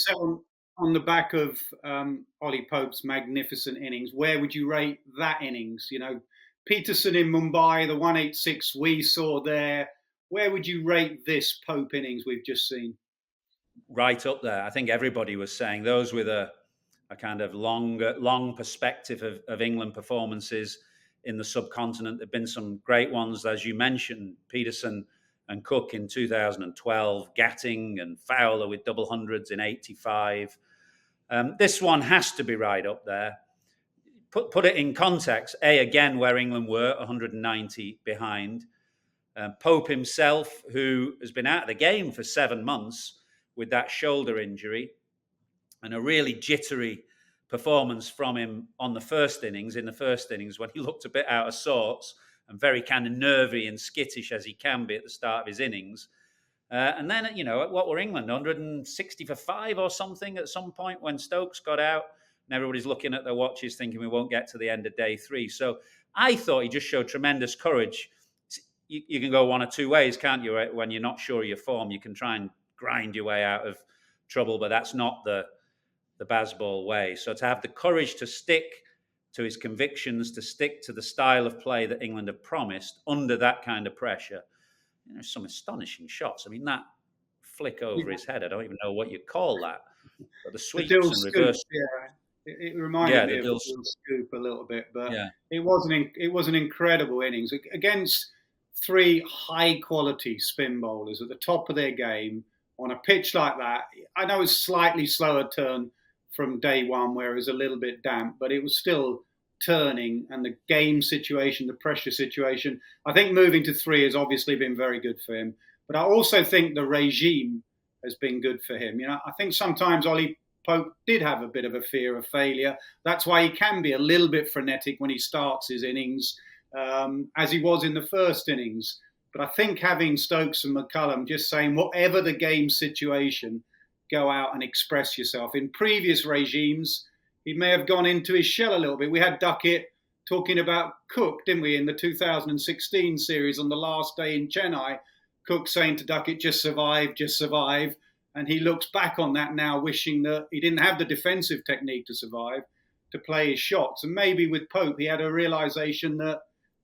set on the back of Ollie Pope's magnificent innings. Where would you rate that innings? You know, Peterson in Mumbai, the 186 we saw there. Where would you rate this Pope innings we've just seen? Right up there. I think everybody was saying those with a kind of long perspective of England performances in the subcontinent. There've been some great ones, as you mentioned, Peterson and Cook in 2012, Gatting and Fowler with double hundreds in 85. This one has to be right up there. Put it in context. Again, where England were 190 behind. Pope himself, who has been out of the game for 7 months with that shoulder injury, and a really jittery performance from him in the first innings, when he looked a bit out of sorts and very kind of nervy and skittish as he can be at the start of his innings. And then, what were England? 160 for 5 or something at some point when Stokes got out, and everybody's looking at their watches thinking we won't get to the end of day 3. So I thought he just showed tremendous courage. You can go one or two ways, can't you? When you're not sure of your form, you can try and grind your way out of trouble, but that's not the Bazball way. So to have the courage to stick to his convictions, to stick to the style of play that England have promised under that kind of pressure, some astonishing shots. I mean, that flick over his head, I don't even know what you call that. But the sweeps and reverse. Yeah. It reminded me of the Dill scoop a little bit, but it was an incredible innings against 3 high-quality spin bowlers at the top of their game on a pitch like that. I know it's slightly slower turn from day one where it was a little bit damp, but it was still turning, and the game situation, the pressure situation. I think moving to 3 has obviously been very good for him, but I also think the regime has been good for him. I think sometimes Ollie Pope did have a bit of a fear of failure. That's why he can be a little bit frenetic when he starts his innings, as he was in the first innings. But I think having Stokes and McCullum just saying, whatever the game situation, go out and express yourself. In previous regimes, he may have gone into his shell a little bit. We had Duckett talking about Cook, didn't we, in the 2016 series on the last day in Chennai. Cook saying to Duckett, just survive. And he looks back on that now, wishing that he didn't have the defensive technique to survive, to play his shots. And maybe with Pope, he had a realization that,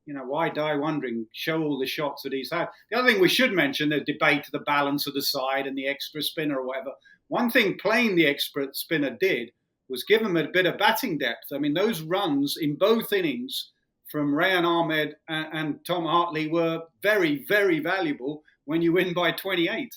why die wondering? Show all the shots that he's had. The other thing we should mention, the debate, the balance of the side and the extra spinner or whatever. One thing playing the extra spinner did was give him a bit of batting depth. I mean, those runs in both innings from Rayan Ahmed and Tom Hartley were very, very valuable when you win by 28.